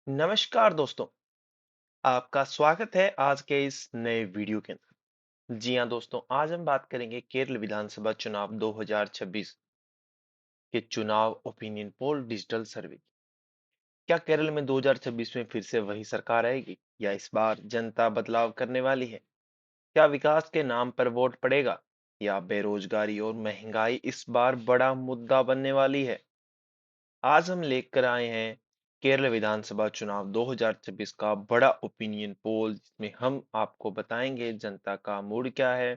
नमस्कार दोस्तों, आपका स्वागत है आज के इस नए वीडियो के अंदर। जी हाँ दोस्तों, आज हम बात करेंगे केरल विधानसभा चुनाव 2026 के चुनाव ओपिनियन पोल डिजिटल सर्वे। क्या केरल में 2026 में फिर से वही सरकार आएगी या इस बार जनता बदलाव करने वाली है? क्या विकास के नाम पर वोट पड़ेगा या बेरोजगारी और महंगाई इस बार बड़ा मुद्दा बनने वाली है? आज हम लेकर आए हैं केरल विधानसभा चुनाव 2026 का बड़ा ओपिनियन पोल जिसमें हम आपको बताएंगे जनता का मूड क्या है,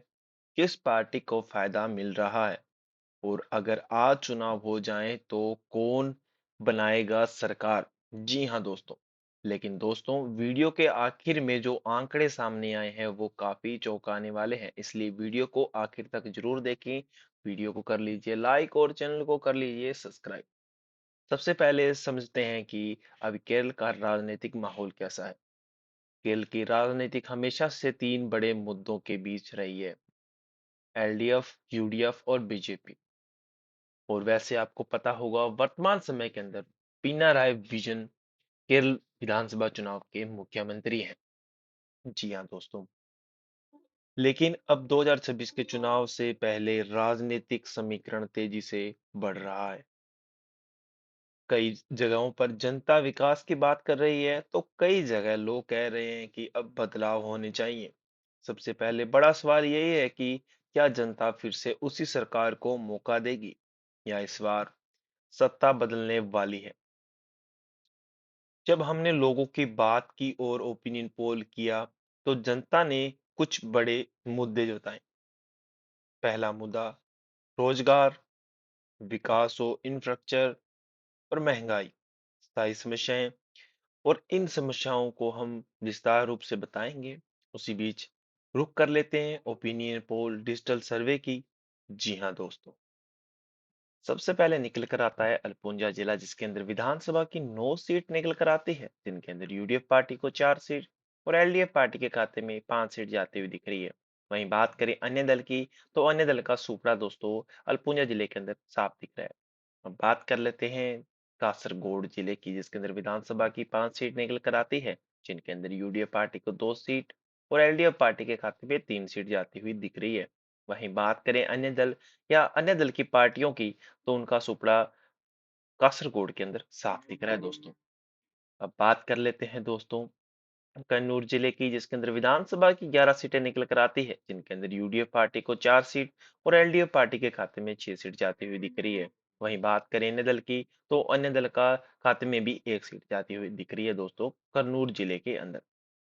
किस पार्टी को फायदा मिल रहा है और अगर आज चुनाव हो जाए तो कौन बनाएगा सरकार। जी हाँ दोस्तों, लेकिन दोस्तों वीडियो के आखिर में जो आंकड़े सामने आए हैं वो काफी चौंकाने वाले हैं, इसलिए वीडियो को आखिर तक जरूर देखें। वीडियो को कर लीजिए लाइक और चैनल को कर लीजिए सब्सक्राइब। सबसे पहले समझते हैं कि अभी केरल का राजनीतिक माहौल कैसा है। केरल की राजनीतिक हमेशा से तीन बड़े मुद्दों के बीच रही है, एलडीएफ, यूडीएफ और बीजेपी। और वैसे आपको पता होगा वर्तमान समय के अंदर पिनाराई विजयन केरल विधानसभा चुनाव के मुख्यमंत्री हैं। जी हाँ दोस्तों, लेकिन अब 2026 के चुनाव से पहले राजनीतिक समीकरण तेजी से बढ़ रहा है। कई जगहों पर जनता विकास की बात कर रही है तो कई जगह लोग कह रहे हैं कि अब बदलाव होने चाहिए। सबसे पहले बड़ा सवाल यही है कि क्या जनता फिर से उसी सरकार को मौका देगी या इस बार सत्ता बदलने वाली है। जब हमने लोगों की बात की और ओपिनियन पोल किया तो जनता ने कुछ बड़े मुद्दे जताए। पहला मुद्दा रोजगार, विकास और इंफ्रास्ट्रक्चर और महंगाई स्थायी समस्याएं, और इन समस्याओं को हम विस्तार रूप से बताएंगे। उसी बीच रुक कर लेते हैं ओपिनियन पोल डिजिटल सर्वे की। जी हाँ दोस्तों, सबसे पहले निकल कर आता है अल्पुंजा जिला जिसके अंदर विधानसभा की 9 सीट निकल कर आती है, जिनके अंदर यूडीएफ पार्टी को 4 सीट और एलडीएफ पार्टी के खाते में 5 सीट जाती हुई दिख रही है। वहीं बात करें अन्य दल की तो अन्य दल का सुपड़ा दोस्तों अल्पुंजा जिले के अंदर साफ दिख रहा है। अब बात कर लेते हैं कासरगोड जिले की जिसके अंदर विधानसभा की 5 सीट निकल कर आती है, जिनके अंदर यूडीएफ पार्टी को 2 सीट और एलडीएफ पार्टी के खाते में 3 सीट जाती हुई दिख रही है। वहीं बात करें अन्य दल या अन्य दल की पार्टियों की तो उनका सुपड़ा कासरगोड के अंदर साफ दिख रहा है दोस्तों। अब बात कर लेते हैं दोस्तों कन्नूर जिले की जिसके अंदर विधानसभा की 11 सीटें निकल कर आती है, जिनके अंदर यूडीएफ पार्टी को 4 सीट और एलडीएफ पार्टी के खाते में 6 सीट जाती हुई दिख रही है। वहीं बात करें अन्य दल की तो अन्य दल का खाते में भी 1 सीट जाती हुई दिख रही है दोस्तों कन्नूर जिले के अंदर।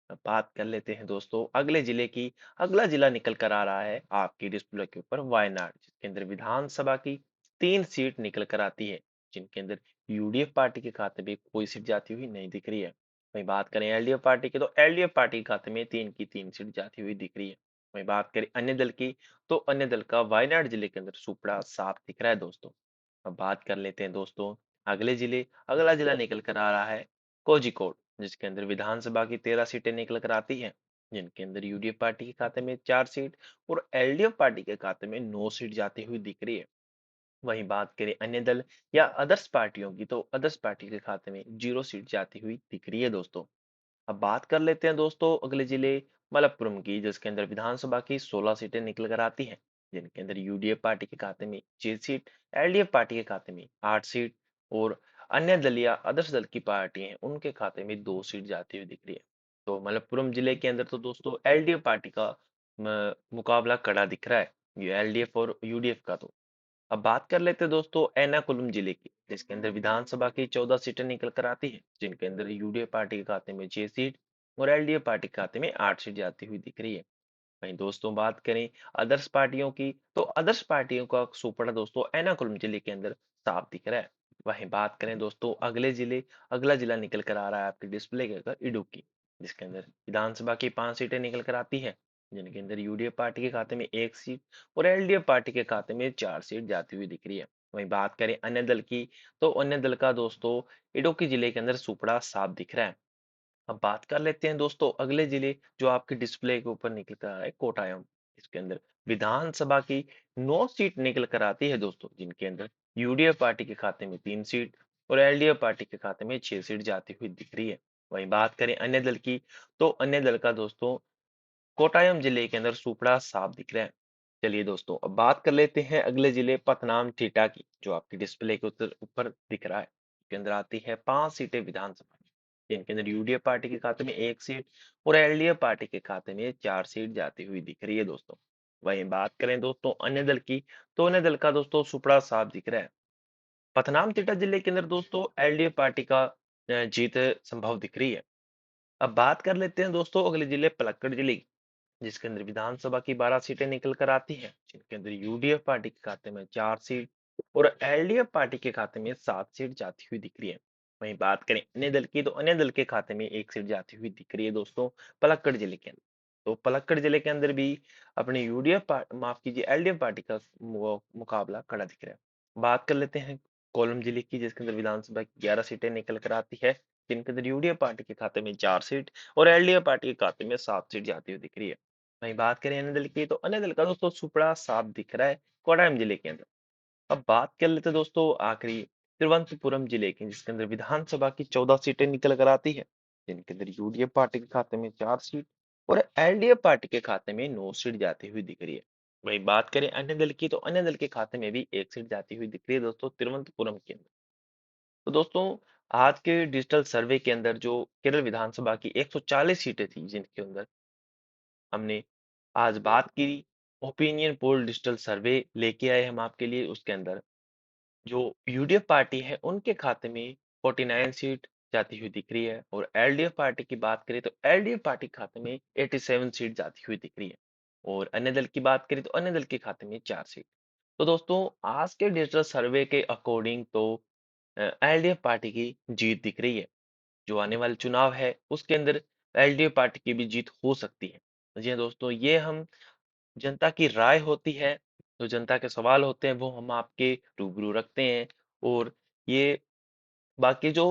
अब बात कर लेते हैं दोस्तों अगले जिले की। अगला जिला निकल कर आ रहा है आपकी डिस्प्ले के ऊपर वायनाड, जिसके अंदर विधानसभा की 3 सीट निकल कर आती है, जिनके अंदर यूडीएफ पार्टी के खाते में कोई सीट जाती हुई नहीं दिख रही है। वहीं बात करें एलडीएफ पार्टी की तो एलडीएफ पार्टी के खाते में 3 की 3 सीट जाती हुई दिख रही है। वहीं बात करें अन्य दल की तो अन्य दल का वायनाड जिले के अंदर सुपड़ा साफ दिख रहा है दोस्तों। अब बात कर लेते हैं दोस्तों अगले जिले। अगला जिला निकल कर आ रहा है कोझिकोड, जिसके अंदर विधानसभा की 13 सीटें निकल कर आती हैं, जिनके अंदर यूडीएफ पार्टी के खाते में 4 सीट और एलडीएफ पार्टी के खाते में 9 सीट जाती हुई दिख रही है। वहीं बात करें अन्य दल या अदर्स पार्टियों की तो अदर्स पार्टी के खाते में 0 सीट जाती हुई दिख रही है दोस्तों। अब बात कर लेते हैं दोस्तों अगले जिले मलप्पुरम की, जिसके अंदर विधानसभा की 16 सीटें निकल कर आती हैं, जिनके अंदर यूडीएफ पार्टी के खाते में 6 सीट, एलडीएफ पार्टी के खाते में 8 सीट और अन्य दल या अदर्स दल की पार्टी हैं उनके खाते में 2 सीट जाती हुई दिख रही है। तो मलप्पुरम जिले के अंदर तो दोस्तों एलडीएफ पार्टी का मुकाबला कड़ा दिख रहा है, ये एलडीएफ और यूडीएफ का। तो अब बात कर लेते हैं दोस्तों एर्नाकुलम जिले की, जिसके अंदर विधानसभा की 14 सीटें निकल कर आती है, जिनके अंदर यूडीएफ पार्टी के खाते में 6 सीट और एलडीएफ पार्टी के खाते में 8 सीट जाती हुई दिख रही है। वहीं दोस्तों बात करें अदर्स पार्टियों की तो अदर्स पार्टियों का सुपड़ा दोस्तों एर्नाकुलम जिले के अंदर साफ दिख रहा है। वहीं बात करें दोस्तों अगले जिले। अगला जिला निकल कर आ रहा है आपके डिस्प्ले के अंदर इडुक्की, जिसके अंदर विधानसभा की 5 सीटें निकल कर आती है, जिनके अंदर यूडीएफ पार्टी के खाते में 1 सीट और एलडीएफ पार्टी के खाते में 4 सीट जाती हुई दिख रही है। वहीं बात करें अन्य दल की तो अन्य दल का दोस्तों इडुक्की जिले के अंदर सुपड़ा साफ दिख रहा है। अब बात कर लेते हैं दोस्तों अगले जिले जो आपके डिस्प्ले के ऊपर निकल कर आ रहा है कोटायम। इसके अंदर विधानसभा की 9 सीट निकल कर आती है दोस्तों, जिनके अंदर यूडीएफ पार्टी के खाते में 3 सीट और एलडीएफ पार्टी के खाते में 6 सीट जाती हुई दिख रही है। वहीं बात करें अन्य दल की, तो अन्य दल का दोस्तों कोटायम जिले के अंदर सुपड़ा साफ दिख रहा है। चलिए दोस्तों, अब बात कर लेते हैं अगले जिले पथनामथिट्टा की, जो आपकी डिस्प्ले के ऊपर दिख रहा है। इसके अंदर आती है 5 सीटें विधानसभा की, जिनके अंदर यूडीएफ पार्टी के खाते में 1 सीट और एलडीएफ पार्टी के खाते में 4 सीट जाती हुई दिख रही है दोस्तों। वहीं बात करें दोस्तों अन्य दल की, तो अन्य दल का दोस्तों सुपड़ा साफ दिख रहा है। पथनामथिट्टा जिले के अंदर दोस्तों एलडीएफ पार्टी का जीत संभव दिख रही है। अब बात कर लेते हैं दोस्तों अगले जिले पलक्कड़ जिले की, जिसके अंदर विधानसभा की 12 सीटें निकल कर आती हैं, जिनके अंदर यूडीएफ पार्टी के खाते में 4 सीट और एलडीएफ पार्टी के खाते में 7 सीट जाती हुई दिख रही है। वहीं बात करें अन्य दल की, तो अन्य दल के खाते में 1 सीट जाती हुई दिख रही है दोस्तों पलक्कड़ जिले के अंदर। तो पलक्कड़ जिले के अंदर भी अपने माफ कीजिए एलडीएफ पार्टी का मुकाबला कड़ा दिख रहा है। बात कर लेते हैं कोल्लम जिले की, जिसके अंदर विधानसभा की 11 सीटें निकल कर आती है, जिनके अंदर यूडीएफ पार्टी के खाते में 4 सीट और एलडीएफ पार्टी के खाते में 7 सीट जाती हुई दिख रही है। वहीं बात करें अन्य दल की, तो अन्य दल का दोस्तों सुपड़ा साफ दिख रहा है कोडायम जिले के अंदर। अब बात कर लेते हैं दोस्तों आखिरी तिरुवनंतपुरम जिले की, जिसके अंदर विधानसभा की 14 सीटें निकल कर आती है, जिनके अंदर यूडीएफ पार्टी के खाते में 4 सीट और एलडीएफ पार्टी के खाते में 9 सीट जाती हुई दिख रही है। वही बात करें अन्य दल की, तो अन्य दल के खाते में भी 1 सीट जाती हुई दिख रही है दोस्तों तिरुवनंतपुरम के अंदर। तो दोस्तों आज के डिजिटल सर्वे के अंदर जो केरल विधानसभा की 140 सीटें थी, जिनके अंदर हमने आज बात की, ओपिनियन पोल डिजिटल सर्वे लेके आए हम आपके लिए। उसके अंदर जो यूडीएफ पार्टी है उनके खाते में 49 सीट जाती हुई दिख रही है और एलडीएफ पार्टी की बात करें तो एलडीएफ पार्टी के खाते में 87 सीट जाती हुई दिख रही है और अन्य दल की बात करें तो अन्य दल के खाते में 4 सीट। तो दोस्तों आज के डिजिटल सर्वे के अकॉर्डिंग तो एलडीएफ पार्टी की जीत दिख रही है। जो आने वाले चुनाव है उसके अंदर एलडीएफ पार्टी की भी जीत हो सकती है। जी हाँ दोस्तों, ये हम जनता की राय होती है, जो जनता के सवाल होते हैं वो हम आपके रूबरू रखते हैं और ये बाकी जो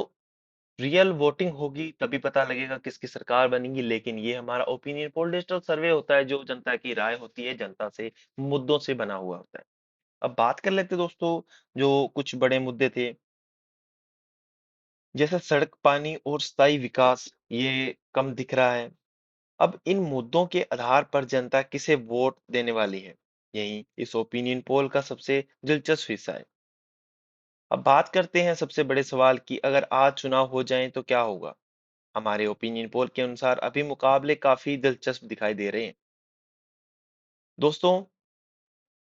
रियल वोटिंग होगी तभी पता लगेगा किसकी सरकार बनेगी, लेकिन ये हमारा ओपिनियन पोल डिजिटल सर्वे होता है जो जनता की राय होती है, जनता से मुद्दों से बना हुआ होता है। अब बात कर लेते हैं दोस्तों जो कुछ बड़े मुद्दे थे, जैसे सड़क, पानी और स्थायी विकास, ये कम दिख रहा है। अब इन मुद्दों के आधार पर जनता किसे वोट देने वाली है, यही इस ओपिनियन पोल का सबसे दिलचस्प हिस्सा है। अब बात करते हैं सबसे बड़े सवाल की, अगर आज चुनाव हो जाएं तो क्या होगा। हमारे ओपिनियन पोल के अनुसार अभी मुकाबले काफी दिलचस्प दिखाई दे रहे हैं दोस्तों।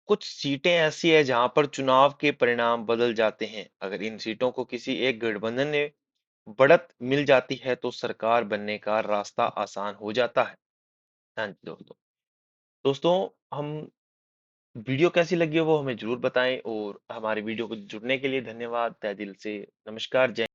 कुछ सीटें ऐसी है जहां पर चुनाव के परिणाम बदल जाते हैं। अगर इन सीटों को किसी एक गठबंधन ने बढ़त मिल जाती है तो सरकार बनने का रास्ता आसान हो जाता है। हाँ जी दोस्तों। दोस्तों हम वीडियो कैसी लगी हो वो हमें जरूर बताएं और हमारे वीडियो को जुड़ने के लिए धन्यवाद तहे दिल से। नमस्कार, जय